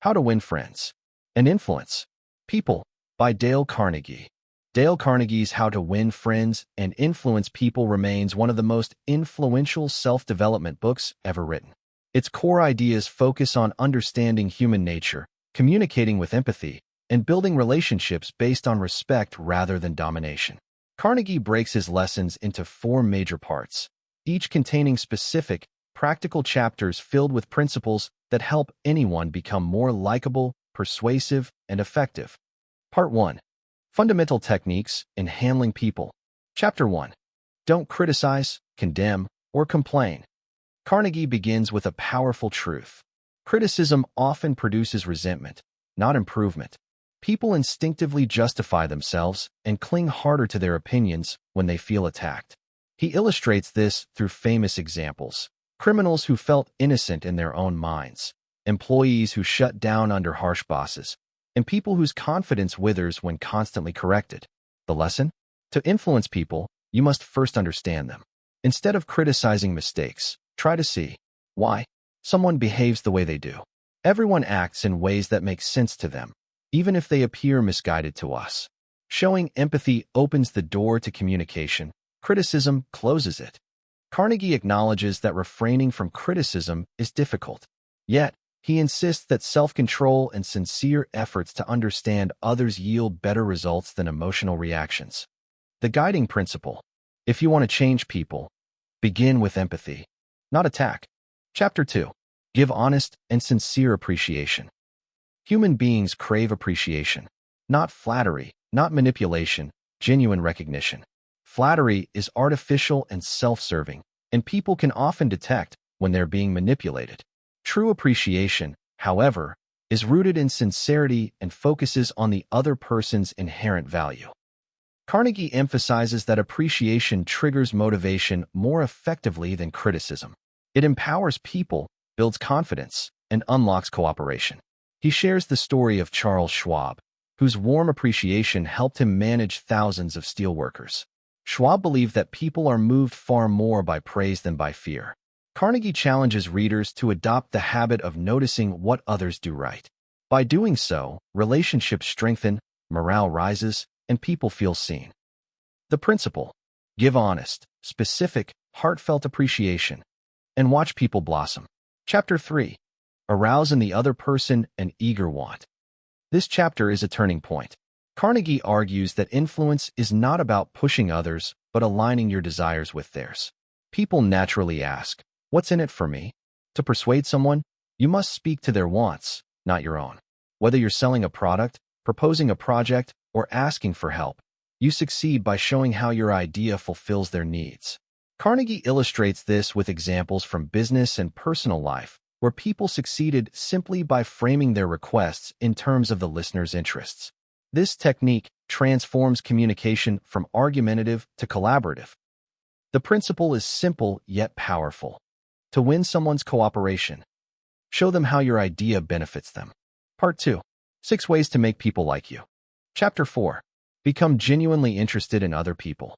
How to Win Friends and Influence People by Dale Carnegie. Dale Carnegie's How to Win Friends and Influence People remains one of the most influential self-development books ever written. Its core ideas focus on understanding human nature, communicating with empathy, and building relationships based on respect rather than domination. Carnegie breaks his lessons into 4 major parts, each containing specific, practical chapters filled with principles that help anyone become more likable, persuasive, and effective. Part 1. Fundamental Techniques in Handling People. Chapter 1. Don't criticize, condemn, or complain. Carnegie begins with a powerful truth. Criticism often produces resentment, not improvement. People instinctively justify themselves and cling harder to their opinions when they feel attacked. He illustrates this through famous examples. Criminals who felt innocent in their own minds, employees who shut down under harsh bosses, and people whose confidence withers when constantly corrected. The lesson? To influence people, you must first understand them. Instead of criticizing mistakes, try to see why someone behaves the way they do. Everyone acts in ways that make sense to them, even if they appear misguided to us. Showing empathy opens the door to communication. Criticism closes it. Carnegie acknowledges that refraining from criticism is difficult. Yet, he insists that self-control and sincere efforts to understand others yield better results than emotional reactions. The guiding principle: if you want to change people, begin with empathy, not attack. Chapter 2. Give honest and sincere appreciation. Human beings crave appreciation, not flattery, not manipulation, genuine recognition. Flattery is artificial and self-serving, and people can often detect when they're being manipulated. True appreciation, however, is rooted in sincerity and focuses on the other person's inherent value. Carnegie emphasizes that appreciation triggers motivation more effectively than criticism. It empowers people, builds confidence, and unlocks cooperation. He shares the story of Charles Schwab, whose warm appreciation helped him manage thousands of steelworkers. Schwab believed that people are moved far more by praise than by fear. Carnegie challenges readers to adopt the habit of noticing what others do right. By doing so, relationships strengthen, morale rises, and people feel seen. The principle: give honest, specific, heartfelt appreciation, and watch people blossom. Chapter 3. Arouse in the other person an eager want. This chapter is a turning point. Carnegie argues that influence is not about pushing others, but aligning your desires with theirs. People naturally ask, "What's in it for me?" To persuade someone, you must speak to their wants, not your own. Whether you're selling a product, proposing a project, or asking for help, you succeed by showing how your idea fulfills their needs. Carnegie illustrates this with examples from business and personal life, where people succeeded simply by framing their requests in terms of the listener's interests. This technique transforms communication from argumentative to collaborative. The principle is simple yet powerful. To win someone's cooperation, show them how your idea benefits them. Part 2. 6 Ways to Make People Like You. Chapter 4. Become genuinely interested in other people.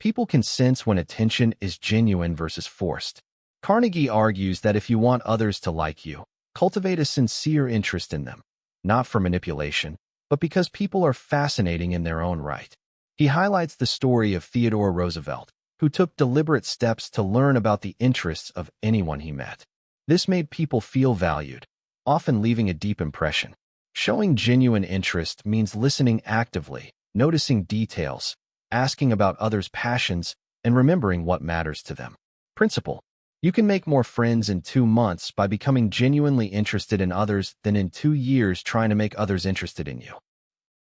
People can sense when attention is genuine versus forced. Carnegie argues that if you want others to like you, cultivate a sincere interest in them, not for manipulation, but because people are fascinating in their own right. He highlights the story of Theodore Roosevelt, who took deliberate steps to learn about the interests of anyone he met. This made people feel valued, often leaving a deep impression. Showing genuine interest means listening actively, noticing details, asking about others' passions, and remembering what matters to them. Principle: you can make more friends in 2 months by becoming genuinely interested in others than in 2 years trying to make others interested in you.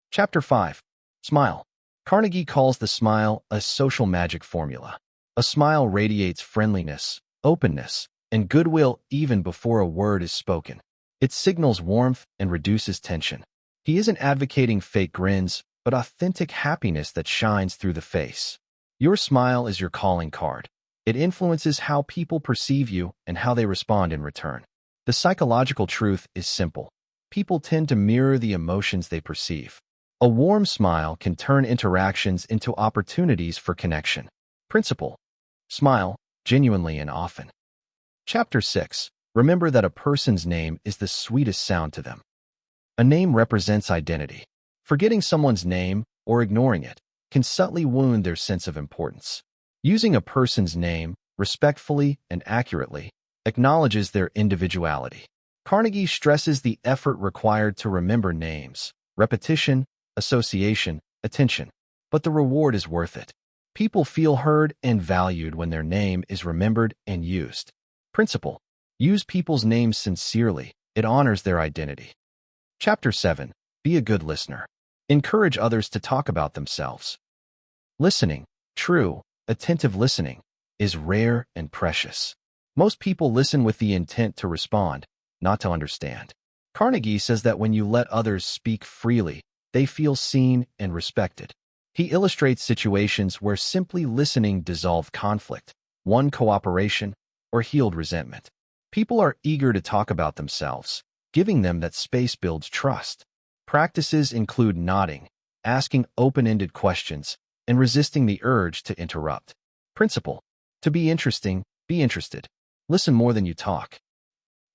Chapter 5. Smile. Carnegie calls the smile a social magic formula. A smile radiates friendliness, openness, and goodwill even before a word is spoken. It signals warmth and reduces tension. He isn't advocating fake grins, but authentic happiness that shines through the face. Your smile is your calling card. It influences how people perceive you and how they respond in return. The psychological truth is simple. People tend to mirror the emotions they perceive. A warm smile can turn interactions into opportunities for connection. Principle: smile, genuinely and often. Chapter 6. Remember that a person's name is the sweetest sound to them. A name represents identity. Forgetting someone's name or ignoring it can subtly wound their sense of importance. Using a person's name respectfully and accurately acknowledges their individuality. Carnegie stresses the effort required to remember names, repetition, association, attention, but the reward is worth it. People feel heard and valued when their name is remembered and used. Principle: use people's names sincerely. It honors their identity. Chapter 7. Be a good listener. Encourage others to talk about themselves. Listening, true, attentive listening, is rare and precious. Most people listen with the intent to respond, not to understand. Carnegie says that when you let others speak freely, they feel seen and respected. He illustrates situations where simply listening dissolved conflict, won cooperation, or healed resentment. People are eager to talk about themselves. Giving them that space builds trust. Practices include nodding, asking open-ended questions, and resisting the urge to interrupt. Principle: to be interesting, be interested. Listen more than you talk.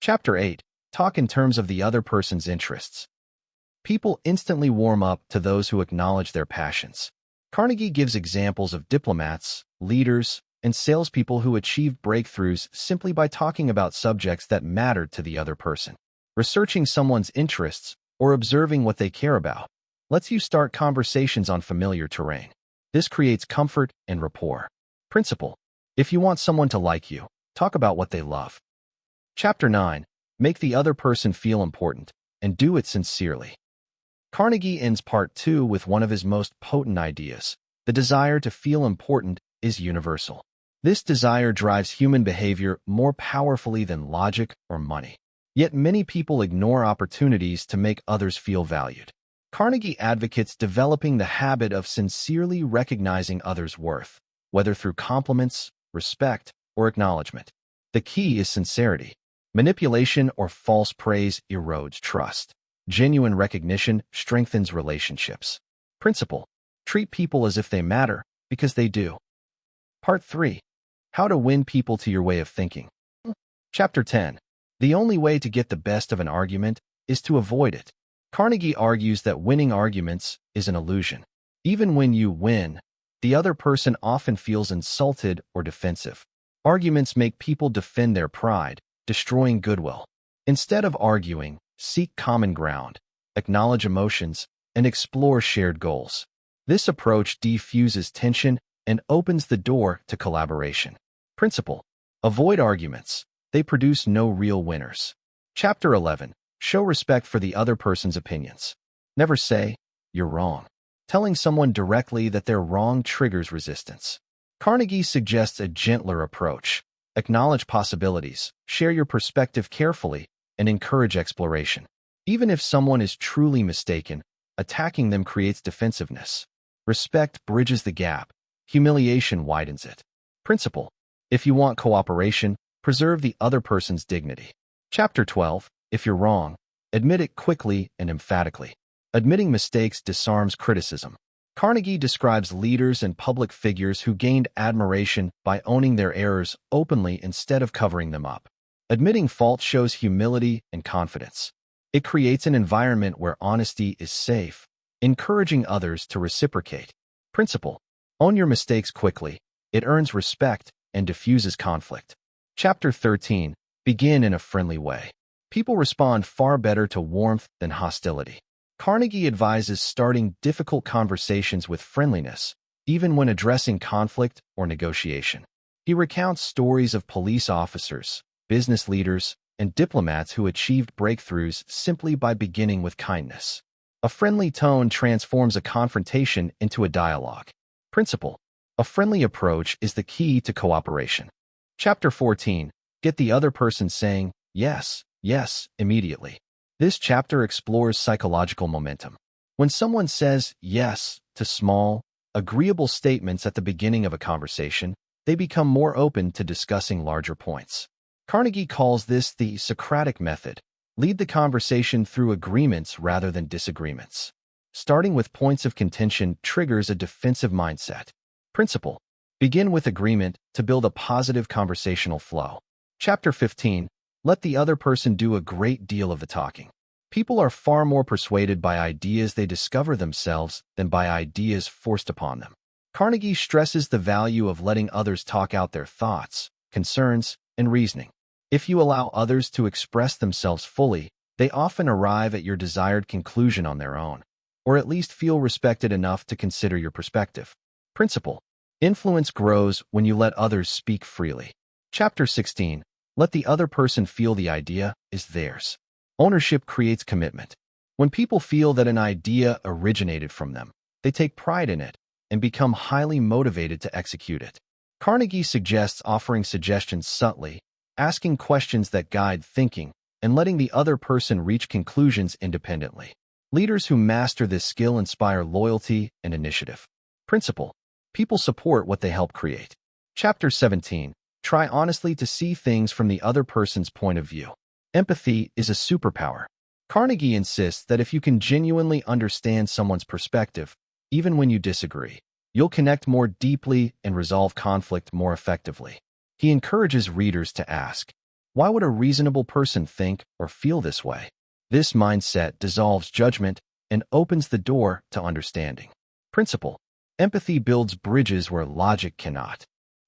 Chapter 8. Talk in terms of the other person's interests. People instantly warm up to those who acknowledge their passions. Carnegie gives examples of diplomats, leaders, and salespeople who achieved breakthroughs simply by talking about subjects that mattered to the other person. Researching someone's interests or observing what they care about lets you start conversations on familiar terrain. This creates comfort and rapport. Principle: if you want someone to like you, talk about what they love. Chapter 9. Make the other person feel important, and do it sincerely. Carnegie ends Part 2 with one of his most potent ideas. The desire to feel important is universal. This desire drives human behavior more powerfully than logic or money. Yet many people ignore opportunities to make others feel valued. Carnegie advocates developing the habit of sincerely recognizing others' worth, whether through compliments, respect, or acknowledgement. The key is sincerity. Manipulation or false praise erodes trust. Genuine recognition strengthens relationships. Principle: treat people as if they matter, because they do. Part 3. How to win people to your way of thinking. Chapter 10. The only way to get the best of an argument is to avoid it. Carnegie argues that winning arguments is an illusion. Even when you win, the other person often feels insulted or defensive. Arguments make people defend their pride, destroying goodwill. Instead of arguing, seek common ground, acknowledge emotions, and explore shared goals. This approach diffuses tension and opens the door to collaboration. Principle: avoid arguments. They produce no real winners. Chapter 11. Show respect for the other person's opinions. Never say, "You're wrong." Telling someone directly that they're wrong triggers resistance. Carnegie suggests a gentler approach. Acknowledge possibilities, share your perspective carefully, and encourage exploration. Even if someone is truly mistaken, attacking them creates defensiveness. Respect bridges the gap. Humiliation widens it. Principle: if you want cooperation, preserve the other person's dignity. Chapter 12. If you're wrong, admit it quickly and emphatically. Admitting mistakes disarms criticism. Carnegie describes leaders and public figures who gained admiration by owning their errors openly instead of covering them up. Admitting fault shows humility and confidence. It creates an environment where honesty is safe, encouraging others to reciprocate. Principle: own your mistakes quickly. It earns respect and diffuses conflict. Chapter 13. Begin in a friendly way. People respond far better to warmth than hostility. Carnegie advises starting difficult conversations with friendliness, even when addressing conflict or negotiation. He recounts stories of police officers, business leaders, and diplomats who achieved breakthroughs simply by beginning with kindness. A friendly tone transforms a confrontation into a dialogue. Principle: a friendly approach is the key to cooperation. Chapter 14. Get the other person saying, "Yes, yes," immediately. This chapter explores psychological momentum. When someone says yes to small, agreeable statements at the beginning of a conversation, they become more open to discussing larger points. Carnegie calls this the Socratic method. Lead the conversation through agreements rather than disagreements. Starting with points of contention triggers a defensive mindset. Principle: begin with agreement to build a positive conversational flow. Chapter 15. Let the other person do a great deal of the talking. People are far more persuaded by ideas they discover themselves than by ideas forced upon them. Carnegie stresses the value of letting others talk out their thoughts, concerns, and reasoning. If you allow others to express themselves fully, they often arrive at your desired conclusion on their own, or at least feel respected enough to consider your perspective. Principle: influence grows when you let others speak freely. Chapter 16. Let the other person feel the idea is theirs. Ownership creates commitment. When people feel that an idea originated from them, they take pride in it and become highly motivated to execute it. Carnegie suggests offering suggestions subtly, asking questions that guide thinking, and letting the other person reach conclusions independently. Leaders who master this skill inspire loyalty and initiative. Principle: people support what they help create. Chapter 17. Try honestly to see things from the other person's point of view. Empathy is a superpower. Carnegie insists that if you can genuinely understand someone's perspective, even when you disagree, you'll connect more deeply and resolve conflict more effectively. He encourages readers to ask, why would a reasonable person think or feel this way? This mindset dissolves judgment and opens the door to understanding. Principle: empathy builds bridges where logic cannot.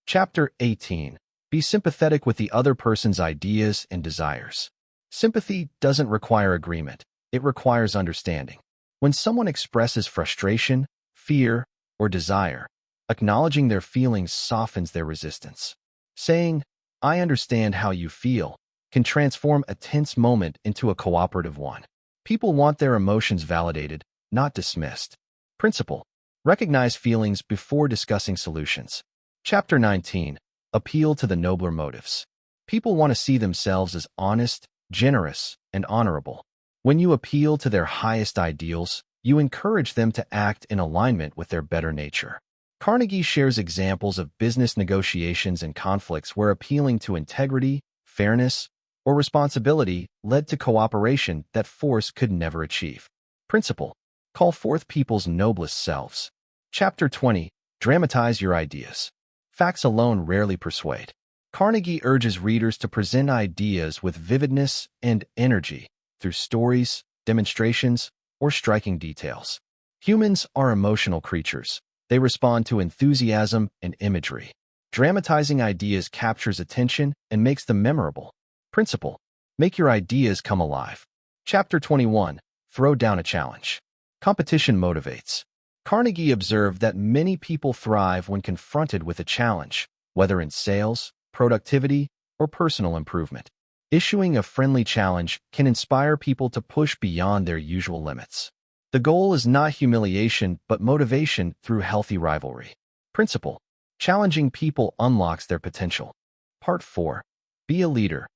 Chapter 18. Be sympathetic with the other person's ideas and desires. Sympathy doesn't require agreement. It requires understanding. When someone expresses frustration, fear, or desire, acknowledging their feelings softens their resistance. Saying, "I understand how you feel," can transform a tense moment into a cooperative one. People want their emotions validated, not dismissed. Principle: recognize feelings before discussing solutions. Chapter 19. Appeal to the nobler motives. People want to see themselves as honest, generous, and honorable. When you appeal to their highest ideals, you encourage them to act in alignment with their better nature. Carnegie shares examples of business negotiations and conflicts where appealing to integrity, fairness, or responsibility led to cooperation that force could never achieve. Principle: call forth people's noblest selves. Chapter 20. Dramatize your ideas. Facts alone rarely persuade. Carnegie urges readers to present ideas with vividness and energy through stories, demonstrations, or striking details. Humans are emotional creatures. They respond to enthusiasm and imagery. Dramatizing ideas captures attention and makes them memorable. Principle: make your ideas come alive. Chapter 21. Throw down a challenge. Competition motivates. Carnegie observed that many people thrive when confronted with a challenge, whether in sales, productivity, or personal improvement. Issuing a friendly challenge can inspire people to push beyond their usual limits. The goal is not humiliation, but motivation through healthy rivalry. Principle: challenging people unlocks their potential. Part 4. Be a leader.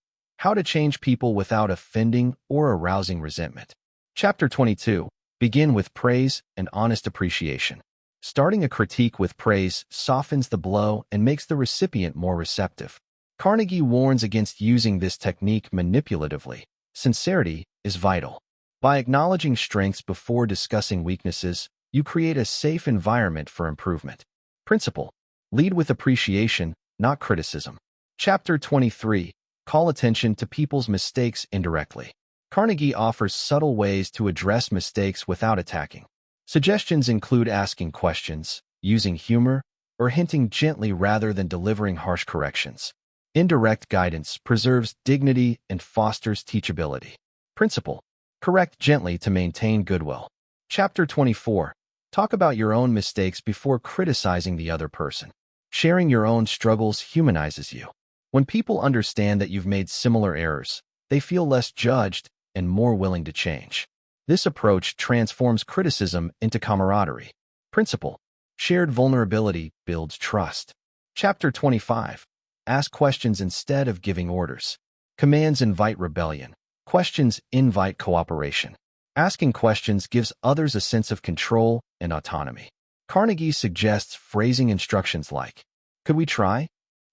How to change people without offending or arousing resentment. Chapter 22. Begin with praise and honest appreciation. Starting a critique with praise softens the blow and makes the recipient more receptive. Carnegie warns against using this technique manipulatively. Sincerity is vital. By acknowledging strengths before discussing weaknesses, you create a safe environment for improvement. Principle: lead with appreciation, not criticism. Chapter 23. Call attention to people's mistakes indirectly. Carnegie offers subtle ways to address mistakes without attacking. Suggestions include asking questions, using humor, or hinting gently rather than delivering harsh corrections. Indirect guidance preserves dignity and fosters teachability. Principle: correct gently to maintain goodwill. Chapter 24. Talk about your own mistakes before criticizing the other person. Sharing your own struggles humanizes you. When people understand that you've made similar errors, they feel less judged and more willing to change. This approach transforms criticism into camaraderie. Principle: shared vulnerability builds trust. Chapter 25. Ask questions instead of giving orders. Commands invite rebellion. Questions invite cooperation. Asking questions gives others a sense of control and autonomy. Carnegie suggests phrasing instructions like, "Could we try?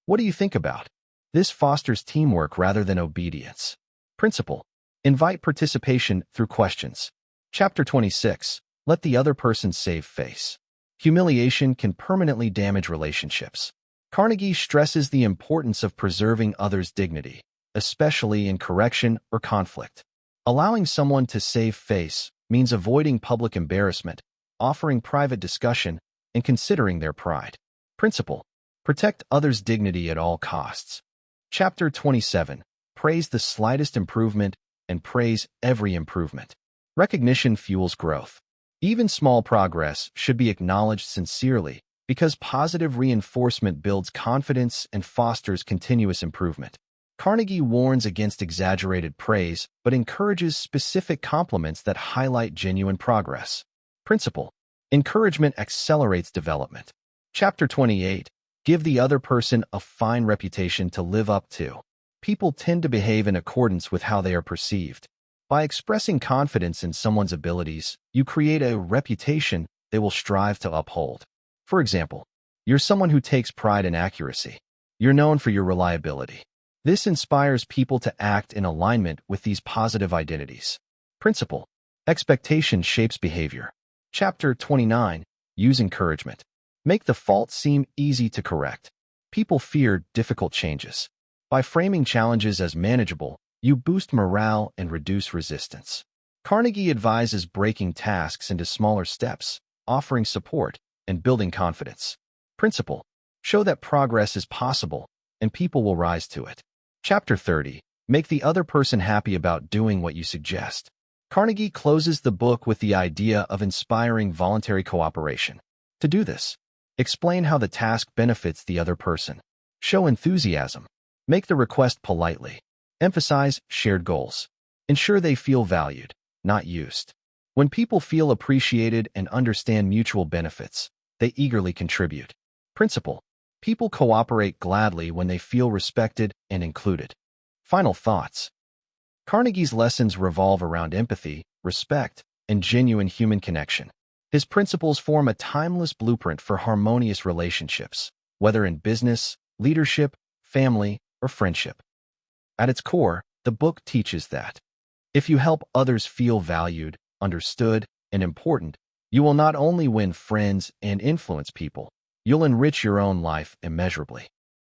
What do you think about?" This fosters teamwork rather than obedience. Principle: invite participation through questions. Chapter 26. Let the other person save face. Humiliation can permanently damage relationships. Carnegie stresses the importance of preserving others' dignity. especially in correction or conflict. Allowing someone to save face means avoiding public embarrassment, offering private discussion, and considering their pride. Principle: protect others' dignity at all costs. Chapter 27. Praise the slightest improvement and praise every improvement. Recognition fuels growth. Even small progress should be acknowledged sincerely because positive reinforcement builds confidence and fosters continuous improvement. Carnegie warns against exaggerated praise but encourages specific compliments that highlight genuine progress. Principle: encouragement accelerates development. Chapter 28. Give the other person a fine reputation to live up to. People tend to behave in accordance with how they are perceived. By expressing confidence in someone's abilities, you create a reputation they will strive to uphold. For example, you're someone who takes pride in accuracy. You're known for your reliability. This inspires people to act in alignment with these positive identities. Principle: expectation shapes behavior. Chapter 29. Use encouragement. Make the fault seem easy to correct. People fear difficult changes. By framing challenges as manageable, you boost morale and reduce resistance. Carnegie advises breaking tasks into smaller steps, offering support, and building confidence. Principle: show that progress is possible, and people will rise to it. Chapter 30. Make the other person happy about doing what you suggest. Carnegie closes the book with the idea of inspiring voluntary cooperation. To do this, explain how the task benefits the other person. Show enthusiasm. Make the request politely. Emphasize shared goals. Ensure they feel valued, not used. When people feel appreciated and understand mutual benefits, they eagerly contribute. Principle: people cooperate gladly when they feel respected and included. Final thoughts. Carnegie's lessons revolve around empathy, respect, and genuine human connection. His principles form a timeless blueprint for harmonious relationships, whether in business, leadership, family, or friendship. At its core, the book teaches that if you help others feel valued, understood, and important, you will not only win friends and influence people, you'll enrich your own life immeasurably.